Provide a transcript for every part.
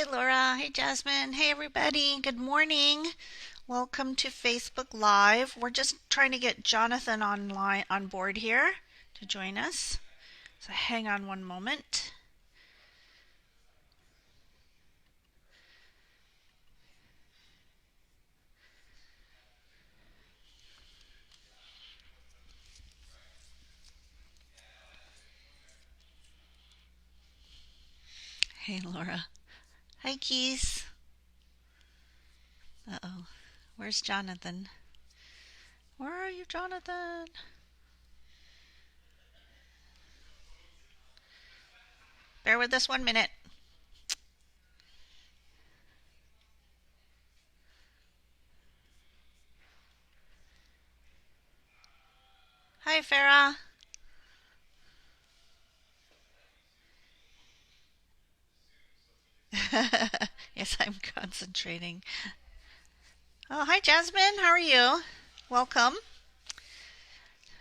Hey Laura, hey Jasmine, hey everybody, good morning. Welcome to Facebook Live. We're just trying to get Jonathan online on board here to join us. So hang on one moment. Hey Laura. Hi Keys. Uh-oh. Where's Jonathan? Where are you, Jonathan? Bear with us 1 minute. Hi Farah. Yes, I'm concentrating. Oh, hi Jasmine, how are you? Welcome.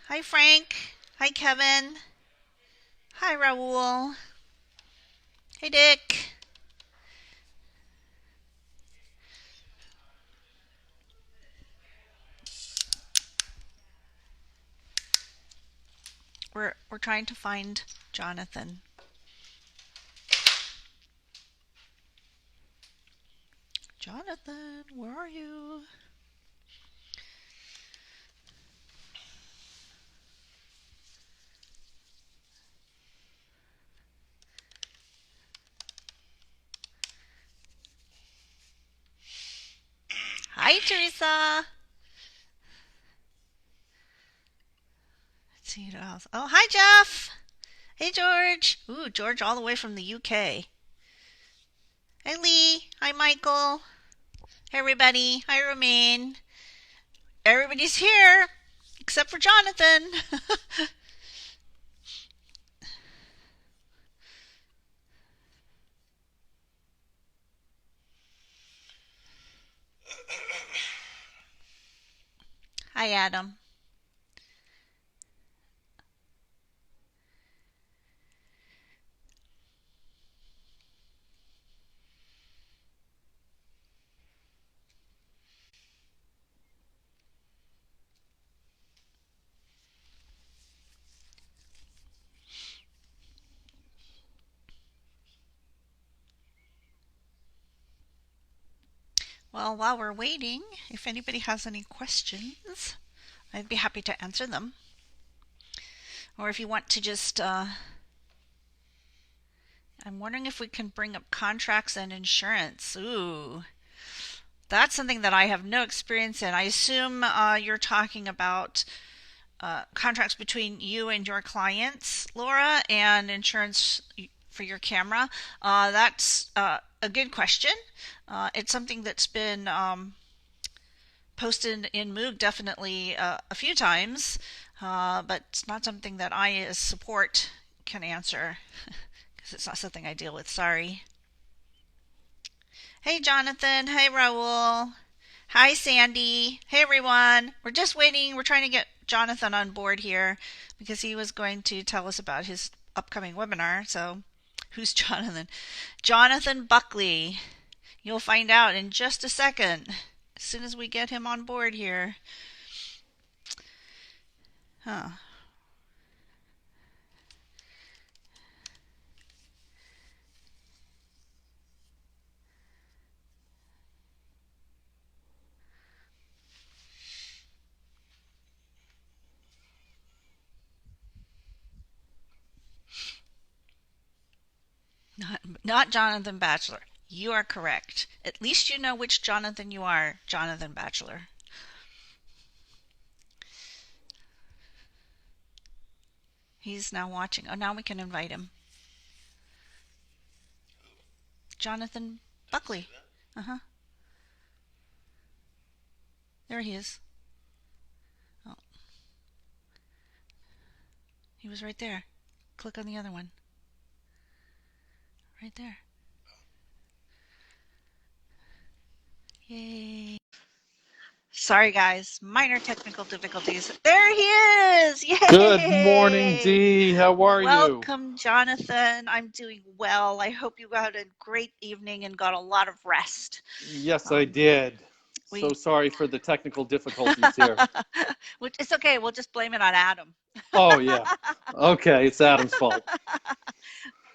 Hi Frank. Hi Kevin. Hi Raul. Hey Dick. We're trying to find Jonathan. Jonathan, where are you? Hi Teresa. Let's see who else. Oh, hi Jeff. Hey George. Ooh, George all the way from the UK. Hey Lee. Hi Michael. Hey everybody. Hi Romaine. Everybody's here except for Jonathan. Hi Adam. Well, while we're waiting, if anybody has any questions, I'd be happy to answer them. Or if you want to just, I'm wondering if we can bring up contracts and insurance. Ooh, that's something that I have no experience in. I assume you're talking about contracts between you and your clients, Laura, and insurance for your camera. That's a good question. It's something that's been posted in MOUG definitely a few times, but it's not something that I as support can answer because it's not something I deal with. Sorry. Hey Jonathan. Hey Raul. Hi Sandy. Hey everyone. We're just waiting. We're trying to get Jonathan on board here because he was going to tell us about his upcoming webinar. So, who's Jonathan? Jonathan Buckley. You'll find out in just a second as soon as we get him on board here. Huh. Not Jonathan Batchelor. You are correct. At least you know which Jonathan you are, Jonathan Batchelor. He's now watching. Oh, now we can invite him. Jonathan Buckley. Uh huh. There he is. Oh, he was right there. Click on the other one. Right there. Yay. Sorry, guys. Minor technical difficulties. There he is! Good morning, Yay! Dee. How are you? Welcome, Jonathan. I'm doing well. I hope you had a great evening and got a lot of rest. Yes, I Um, did. So we, sorry for the technical difficulties here. which it's okay. We'll just blame it on Adam. Oh, yeah. Okay, it's Adam's fault.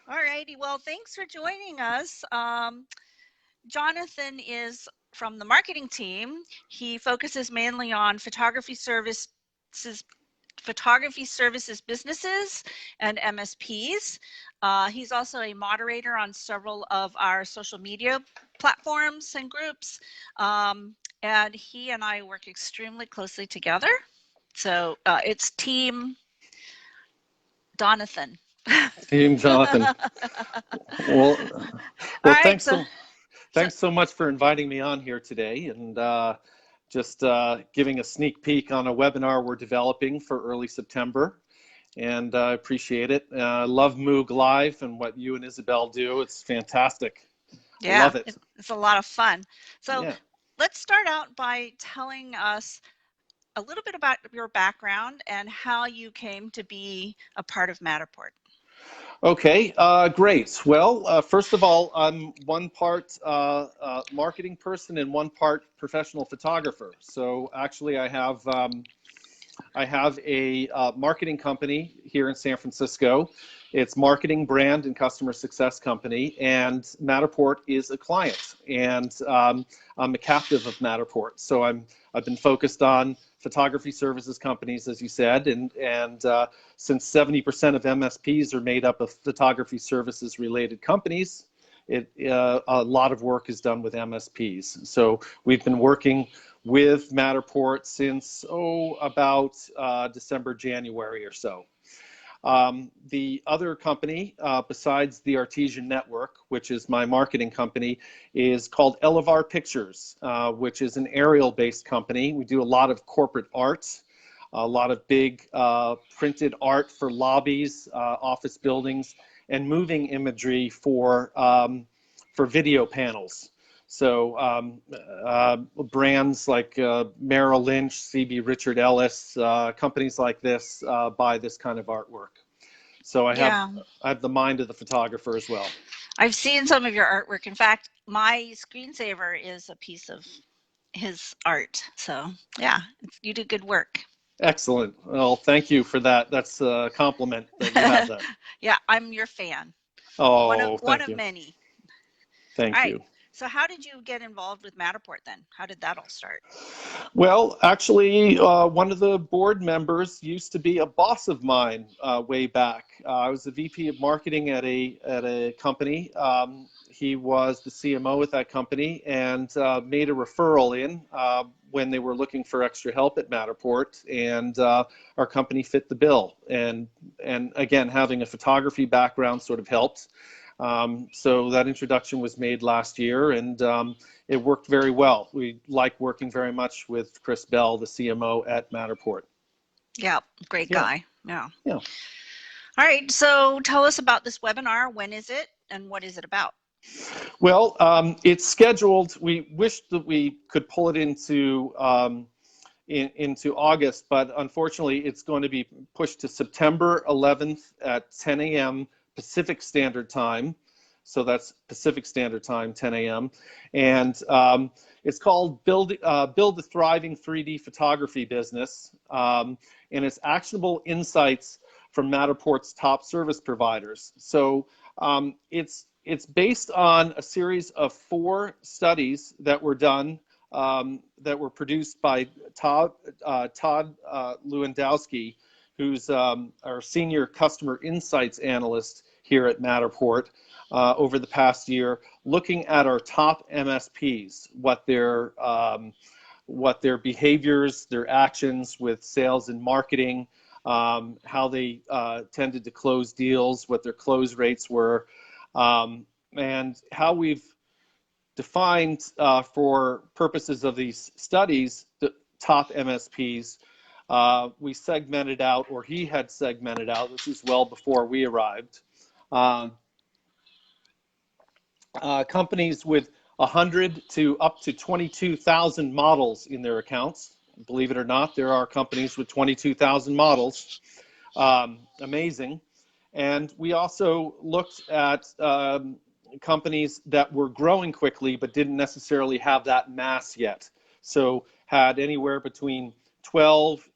All righty. Well, thanks for joining us. Jonathan is from the marketing team. He focuses mainly on photography services businesses and MSPs. He's also a moderator on several of our social media platforms and groups. And he and I work extremely closely together. So it's Team Jonathan. Team Jonathan. Well, All well, right. So thanks so much for inviting me on here today and just giving a sneak peek on a webinar we're developing for early September. And I appreciate it. I love MOUG Live and what you and Isabel do. It's fantastic. I yeah, love it. it's a lot of fun. So Yeah. let's start out by telling us a little bit about your background and how you came to be a part of Matterport. Okay, great. Well, first of all, I'm one part marketing person and one part professional photographer. So actually, I have a marketing company here in San Francisco. It's marketing, brand, and customer success company, and Matterport is a client, and I'm a captive of Matterport. So I've been focused on photography services companies, as you said, and since 70% of MSPs are made up of photography services related companies, a lot of work is done with MSPs. So we've been working with Matterport since, about December, January or so. The other company, besides the Artesian Network, which is my marketing company, is called Elevar Pictures, which is an aerial-based company. We do a lot of corporate art, a lot of big printed art for lobbies, office buildings, and moving imagery for video panels. So brands like Merrill Lynch, CB Richard Ellis, companies like this buy this kind of artwork. So Yeah, I have the mind of the photographer as well. I've seen some of your artwork. In fact, my screensaver is a piece of his art. So yeah, you do good work. Excellent. Well, thank you for that. That's a compliment that you have that. Yeah, I'm your fan. Oh, One thank of you. many. All Thank right. you. So how did you get involved with Matterport then? How did that all start? Well, actually, one of the board members used to be a boss of mine way back. I was the VP of marketing at a company. He was the CMO at that company and made a referral in when they were looking for extra help at Matterport, and our company fit the bill. And again, having a photography background sort of helped. So that introduction was made last year, and it worked very well. We like working very much with Chris Bell, the CMO at Matterport. Yeah, great Yeah, guy. Yeah. yeah. All right. So tell us about this webinar. When is it and what is it about? Well, it's scheduled. We wish that we could pull it into August, but unfortunately, it's going to be pushed to September 11th at 10 a.m. Pacific Standard Time. So that's Pacific Standard Time, 10 a.m. And it's called Build the Thriving 3D Photography Business. And it's actionable insights from Matterport's top service providers. So it's based on a series of 4 studies that were done that were produced by Todd Lewandowski, who's our senior customer insights analyst here at Matterport over the past year, looking at our top MSPs, what their behaviors, their actions with sales and marketing, how they tended to close deals, what their close rates were, and how we've defined for purposes of these studies the top MSPs. We segmented out, or he had segmented out, this is well before we arrived, companies with 100 to up to 22,000 models in their accounts. Believe it or not, there are companies with 22,000 models. Amazing. And we also looked at companies that were growing quickly but didn't necessarily have that mass yet. So had anywhere between 12,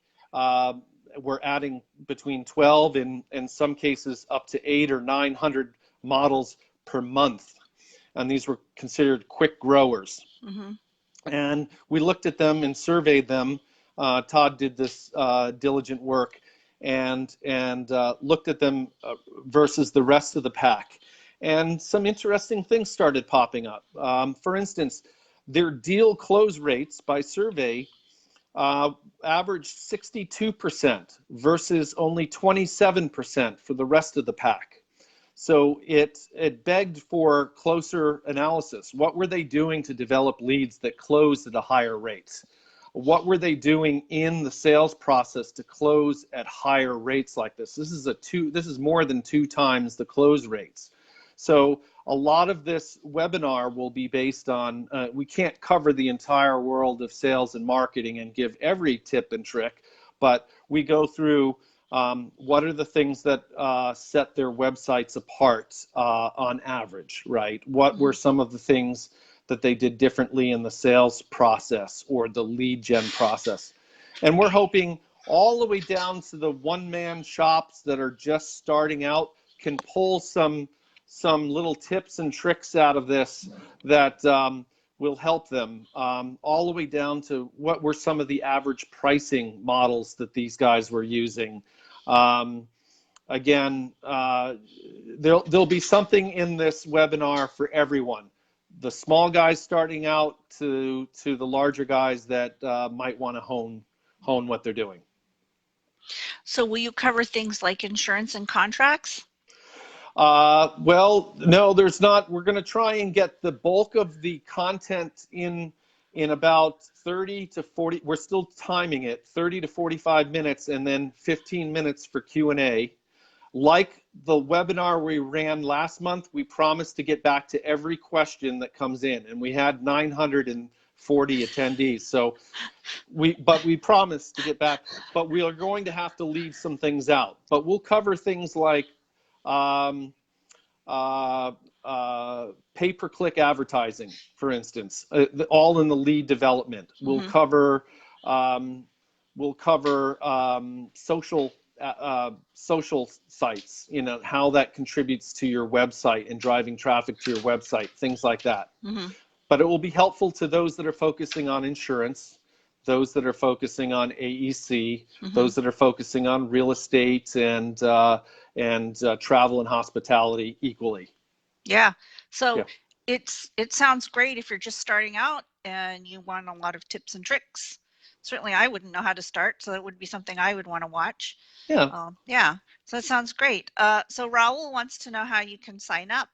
we're adding between 12 and in some cases up to 800 or 900 models per month. And these were considered quick growers. Mm-hmm. And we looked at them and surveyed them. Todd did this diligent work and looked at them versus the rest of the pack. And some interesting things started popping up. For instance, their deal close rates by survey averaged 62% versus only 27% for the rest of the pack. So it begged for closer analysis. What were they doing to develop leads that closed at a higher rate? What were they doing in the sales process to close at higher rates like this? This is more than 2 times the close rates. So a lot of this webinar will be based on, we can't cover the entire world of sales and marketing and give every tip and trick, but we go through what are the things that set their websites apart on average, right? What were some of the things that they did differently in the sales process or the lead gen process? And we're hoping all the way down to the one-man shops that are just starting out can pull some little tips and tricks out of this that will help them, all the way down to what were some of the average pricing models that these guys were using. Again, there'll be something in this webinar for everyone. The small guys starting out to the larger guys that might want to hone what they're doing. So will you cover things like insurance and contracts? Well, no, there's not. We're going to try and get the bulk of the content in about 30 to 40. We're still timing it, 30 to 45 minutes, and then 15 minutes for Q&A. Like the webinar we ran last month, we promised to get back to every question that comes in, and we had 940 attendees. So we promised to get back, but we are going to have to leave some things out. But we'll cover things like pay-per-click advertising, for instance, all in the lead development. We'll cover social sites, how that contributes to your website and driving traffic to your website, things like that. But it will be helpful to those that are focusing on insurance, those that are focusing on AEC, those that are focusing on real estate and travel and hospitality equally. Yeah. So it sounds great if you're just starting out and you want a lot of tips and tricks. Certainly I wouldn't know how to start, so that would be something I would want to watch. Yeah. So that sounds great. So Raul wants to know how you can sign up.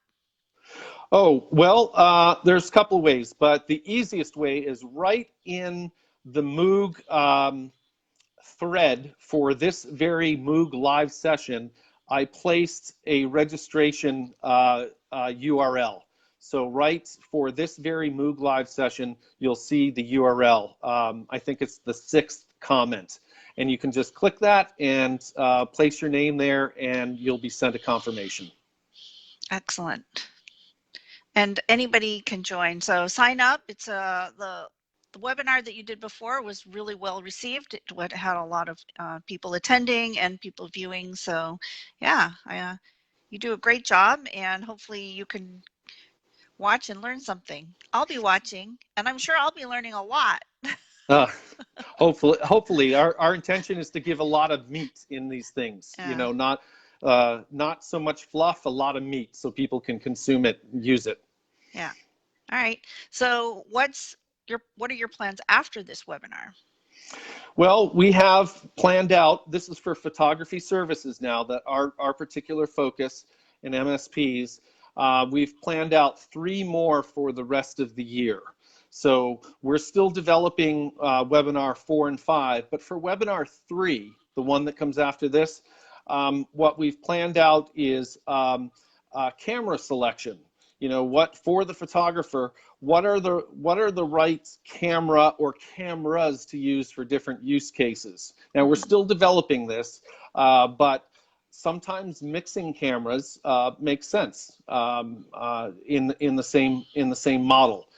Oh, well, there's a couple ways, but the easiest way is right in the MOUG thread for this very MOUG live session. I placed a registration URL. So right for this very MOUG live session, you'll see the URL. I think it's the 6th comment. And you can just click that and place your name there, and you'll be sent a confirmation. Excellent. And anybody can join. So sign up. It's the webinar that you did before was really well received. It had a lot of people attending and people viewing. So yeah, you do a great job, and hopefully you can watch and learn something. I'll be watching, and I'm sure I'll be learning a lot. Hopefully our intention is to give a lot of meat in these things, not so much fluff, a lot of meat so people can consume it and use it. Yeah. All right. So what are your plans after this webinar? Well, we have planned out, this is for photography services now, that our particular focus in MSPs, we've planned out 3 more for the rest of the year. So we're still developing webinar 4 and 5, but for webinar 3, the one that comes after this, what we've planned out is camera selection. what for the photographer, what are the right camera or cameras to use for different use cases. Now we're still developing this, but sometimes mixing cameras makes sense in the same model.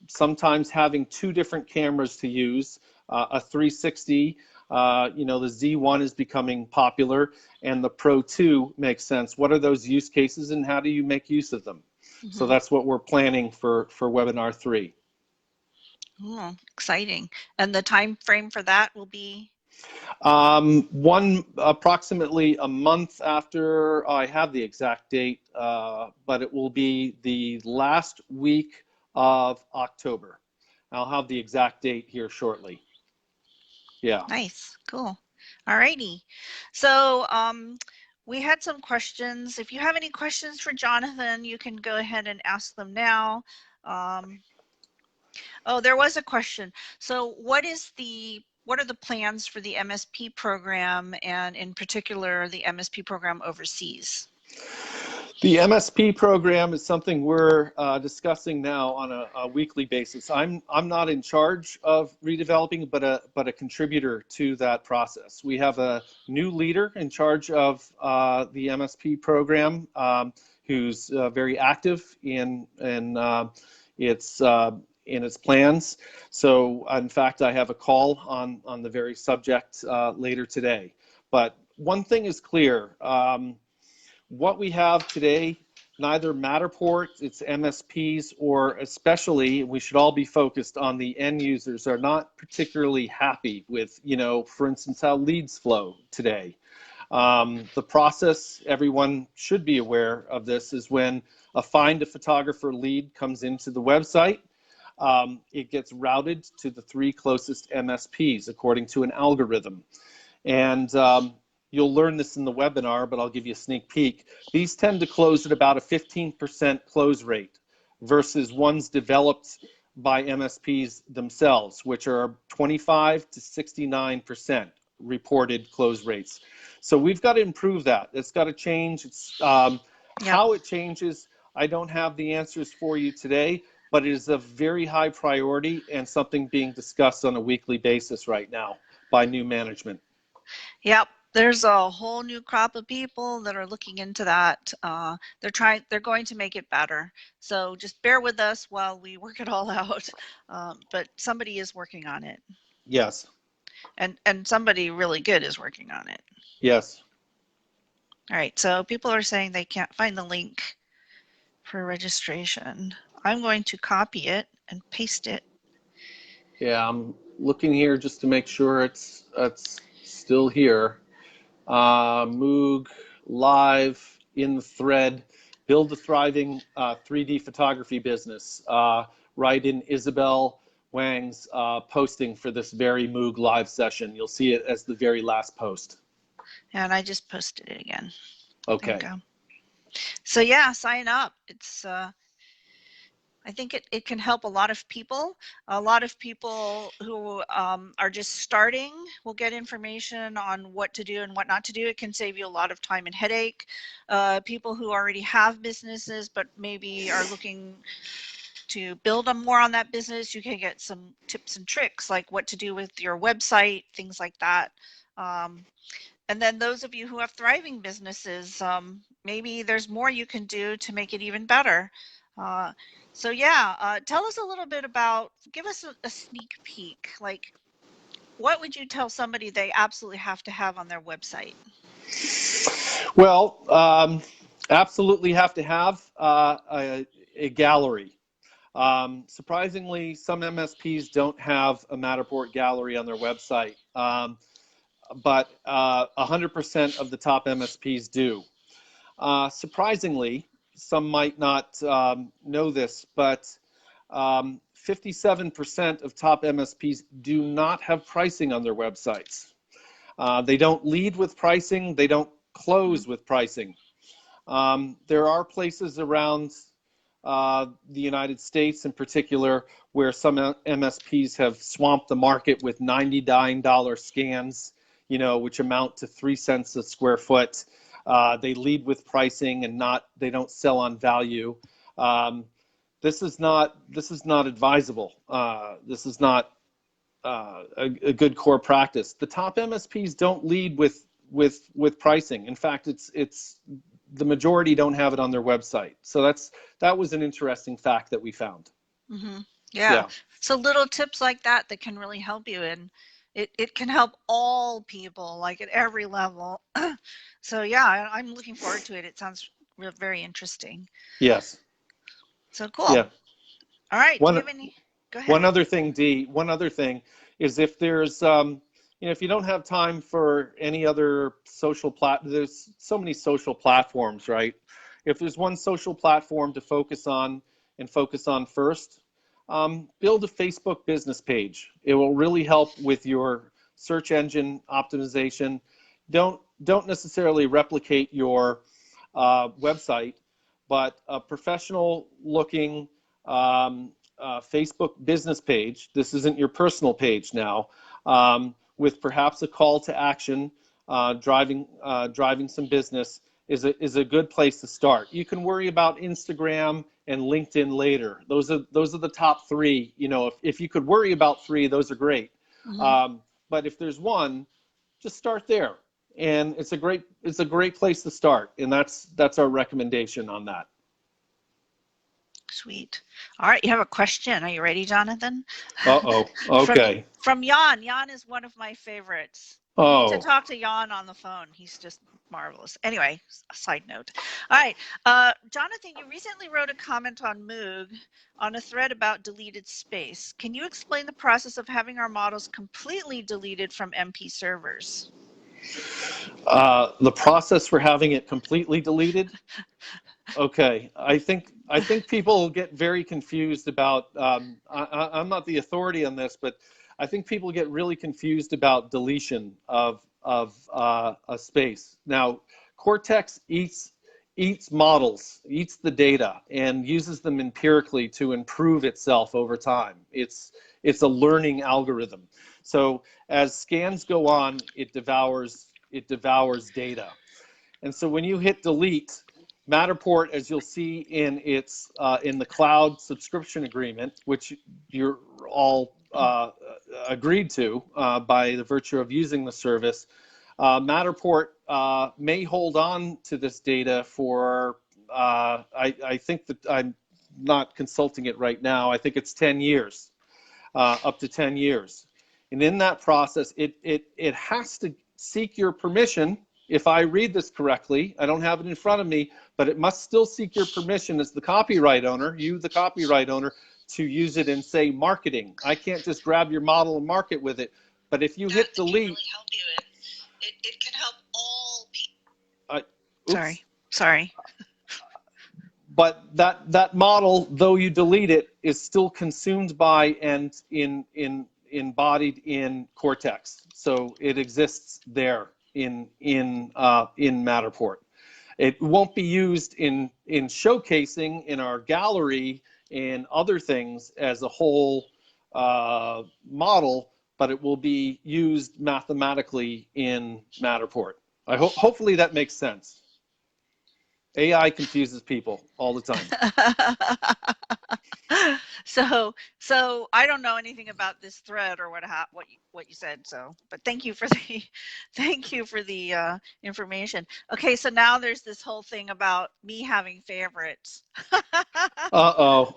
Sometimes having two different cameras to use, a 360, the Z1 is becoming popular, and the Pro 2 makes sense. What are those use cases, and how do you make use of them? So that's what we're planning for webinar 3. Oh, exciting. And the time frame for that will be? Approximately a month after. I have the exact date, but it will be the last week of October. I'll have the exact date here shortly. Yeah. Nice. Cool. All righty. So we had some questions. If you have any questions for Jonathan, you can go ahead and ask them now. Oh, there was a question. So what are the plans for the MSP program, and in particular the MSP program overseas? The MSP program is something we're discussing now on a weekly basis. I'm not in charge of redeveloping, but a contributor to that process. We have a new leader in charge of the MSP program, who's very active in its plans. So, in fact, I have a call on the very subject later today. But one thing is clear. What we have today, neither Matterport, its MSPs, or especially, we should all be focused on the end users, are not particularly happy with, for instance, how leads flow today. The process, everyone should be aware of this, is when a find a photographer lead comes into the website, it gets routed to the 3 closest MSPs according to an algorithm. And you'll learn this in the webinar, but I'll give you a sneak peek. These tend to close at about a 15% close rate versus ones developed by MSPs themselves, which are 25 to 69% reported close rates. So we've got to improve that. It's got to change. It's how it changes, I don't have the answers for you today, but it is a very high priority and something being discussed on a weekly basis right now by new management. Yep. There's a whole new crop of people that are looking into that. They're going to make it better. So just bear with us while we work it all out. But somebody is working on it. Yes. And somebody really good is working on it. Yes. All right. So people are saying they can't find the link for registration. I'm going to copy it and paste it. Yeah, I'm looking here just to make sure it's still here. MOUG live in the thread, build a thriving 3D photography business. Right in Isabel Wang's posting for this very MOUG live session. You'll see it as the very last post. And I just posted it again. Okay. There you go. So yeah, sign up. It's I think it can help a lot of people. A lot of people who are just starting will get information on what to do and what not to do. It can save you a lot of time and headache. People who already have businesses but maybe are looking to build more on that business, you can get some tips and tricks like what to do with your website, things like that. And then those of you who have thriving businesses, maybe there's more you can do to make it even better. So yeah, tell us a little bit about, give us a sneak peek. Like, what would you tell somebody they absolutely have to have on their website? Well, absolutely have to have a gallery. Surprisingly, some MSPs don't have a Matterport gallery on their website, but 100% of the top MSPs do. Surprisingly, some might not know this, but 57% of top MSPs do not have pricing on their websites. They don't lead with pricing. They don't close with pricing. There are places around the United States in particular where some MSPs have swamped the market with $99 scans, which amount to 3 cents a square foot. They lead with pricing and they don't sell on value. This is not advisable. This is not a good core practice. The top MSPs don't lead with pricing. In fact, it's the majority don't have it on their website. So that was an interesting fact that we found. Mm-hmm. Yeah. Yeah. So little tips like that can really help you, and it can help all people, like at every level. So yeah, I'm looking forward to it. It sounds very interesting. Yes. So cool. Yeah. All right. Do you One have any? Go ahead. one other thing, Dee. One other thing is if there's if you don't have time for any other there's so many social platforms, right? If there's one social platform to focus on first, build a Facebook business page. It will really help with your search engine optimization. Don't necessarily replicate your website, but a professional looking Facebook business page. This isn't your personal page now, with perhaps a call to action, driving some business is a good place to start. You can worry about Instagram and LinkedIn later. Those are the top three. You know, if you could worry about three, those are great. Mm-hmm. But if there's one, just start there, and it's a great place to start. And that's our recommendation on that. Sweet. All right, you have a question. Are you ready, Jonathan? Uh-oh. Okay. From Jan. Jan is one of my favorites. You need to Oh. talk to Jan on the phone. He's just marvelous. Anyway, a side note. All right, Jonathan, you recently wrote a comment on MOUG on a thread about deleted space. Can you explain the process of having our models completely deleted from MP servers? The process for having it completely deleted? Okay, I think people get very confused about. I'm not the authority on this, but I think people get really confused about deletion of a space. Now, Cortex eats models, eats the data, and uses them empirically to improve itself over time. It's a learning algorithm. So as scans go on, it devours data. And so when you hit delete, Matterport, as you'll see in in the cloud subscription agreement, which you're all agreed to by the virtue of using the service, Matterport may hold on to this data for I think that I'm not consulting it right now. I think it's 10 years, up to 10 years. And in that process, it has to seek your permission. If I read this correctly, I don't have it in front of me, but it must still seek your permission as the copyright owner, the copyright owner, to use it in, say, marketing. I can't just grab your model and market with it. But if you hit delete, really help you. It can help all people. Oops. Sorry. But that model, though you delete it, is still consumed by and embodied in Cortex. So it exists there in Matterport. It won't be used in showcasing in our gallery and other things as a whole model, but it will be used mathematically in Matterport. Hopefully that makes sense. AI confuses people all the time. So I don't know anything about this thread or what you said. So, but thank you for the information. Okay, so now there's this whole thing about me having favorites. Uh-oh.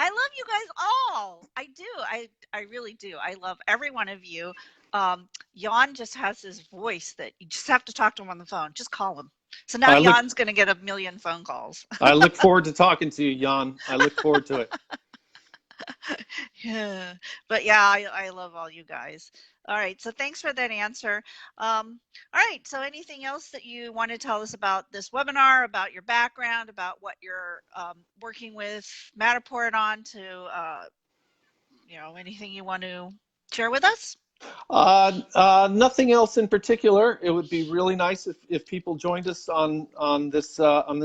I love you guys all. I do. I really do. I love every one of you. Jan just has this voice that you just have to talk to him on the phone. Just call him. So now Jan's going to get a million phone calls. I look forward to talking to you, Jan. I look forward to it. Yeah, but yeah, I love all you guys. All right, so thanks for that answer. All right, so anything else that you want to tell us about this webinar, about your background, about what you're working with Matterport on to, anything you want to share with us? Nothing else in particular. It would be really nice if people joined us on this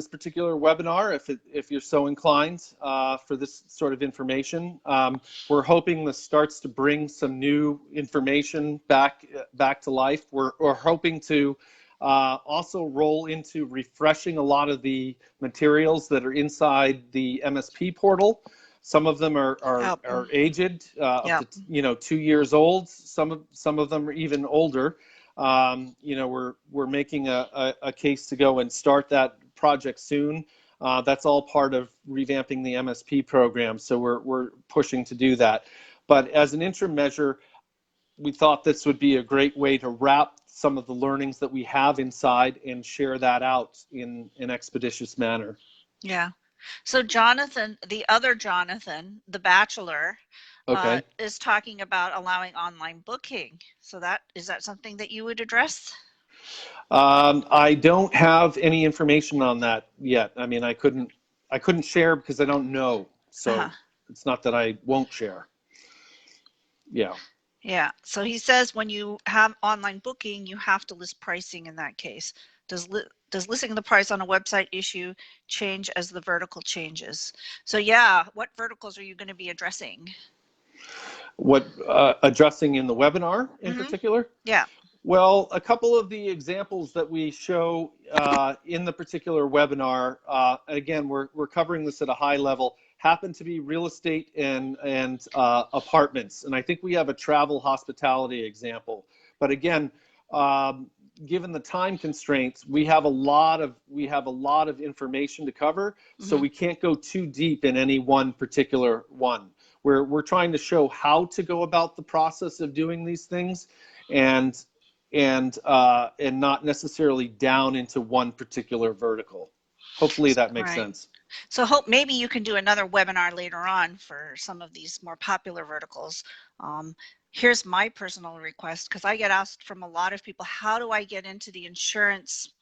particular webinar, if you're so inclined, for this sort of information. We're hoping this starts to bring some new information back to life. We're hoping to also roll into refreshing a lot of the materials that are inside the MSP portal. Some of them Yep. are aged, up Yep. to 2 years old. Some of them are even older. We're making a case to go and start that project soon. That's all part of revamping the MSP program, so we're pushing to do that. But as an interim measure, we thought this would be a great way to wrap some of the learnings that we have inside and share that out in an expeditious manner. Yeah. So Jonathan, the other Jonathan, the bachelor, Okay. is talking about allowing online booking. So is that something that you would address? I don't have any information on that yet. I mean, I couldn't share because I don't know. Uh-huh. So it's not that I won't share. Yeah. Yeah. So he says when you have online booking, you have to list pricing in that case. Does listing the price on a website issue change as the vertical changes? So yeah, what verticals are you going to be addressing? What addressing in the webinar in particular? Yeah. Well, a couple of the examples that we show in the particular webinar, again, we're covering this at a high level, happen to be real estate and apartments. And I think we have a travel hospitality example. But again, given the time constraints, we have a lot of information to cover, so we can't go too deep in any one particular one. We're trying to show how to go about the process of doing these things, and not necessarily down into one particular vertical. Hopefully that makes sense. So hope maybe you can do another webinar later on for some of these more popular verticals. Here's my personal request, because I get asked from a lot of people, how do I get into the insurance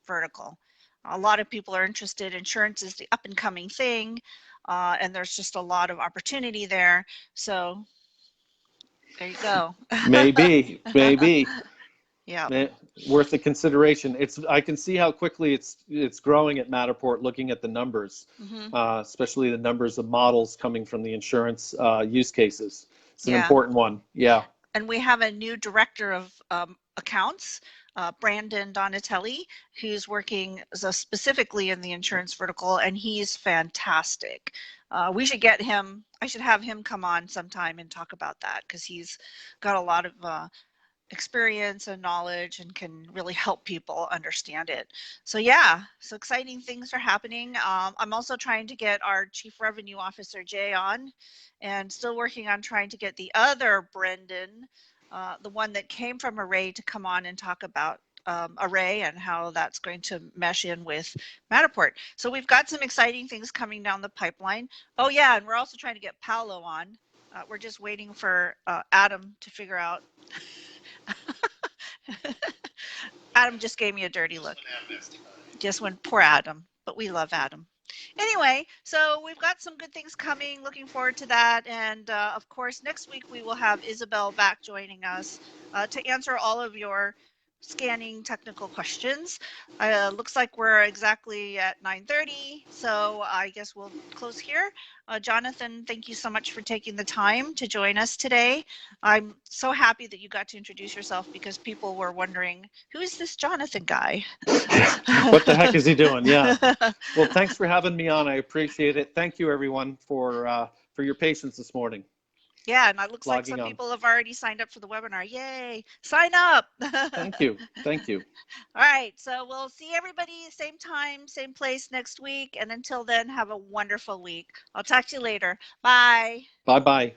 vertical? A lot of people are interested. Insurance is the up and coming thing, and there's just a lot of opportunity there. So there you go. Maybe. Yeah. Worth the consideration. I can see how quickly it's growing at Matterport, looking at the numbers, especially the numbers of models coming from the insurance use cases. It's an important one. Yeah. And we have a new director of accounts, Brandon Donatelli, who's working specifically in the insurance vertical, and he's fantastic. We should get him. I should have him come on sometime and talk about that, because he's got a lot of experience and knowledge and can really help people understand it. So yeah, so exciting things are happening. I'm also trying to get our Chief Revenue Officer, Jay, on, and still working on trying to get the other Brendan, the one that came from Array, to come on and talk about Array and how that's going to mesh in with Matterport. So we've got some exciting things coming down the pipeline. Oh yeah, and we're also trying to get Paolo on. We're just waiting for Adam to figure out. Adam just gave me a dirty look. Just when poor Adam, but we love Adam. Anyway, so we've got some good things coming. Looking forward to that. And of course, next week we will have Isabel back joining us to answer all of your scanning technical questions. Looks like we're exactly at 9:30, so I guess we'll close here. Jonathan, thank you so much for taking the time to join us today. I'm so happy that you got to introduce yourself, because people were wondering, who is this Jonathan guy? What the heck is he doing? Yeah. Well, thanks for having me on. I appreciate it. Thank you, everyone, for your patience this morning. Yeah, and it looks like some people have already signed up for the webinar. Yay! Sign up! Thank you. All right, so we'll see everybody same time, same place next week. And until then, have a wonderful week. I'll talk to you later. Bye. Bye-bye.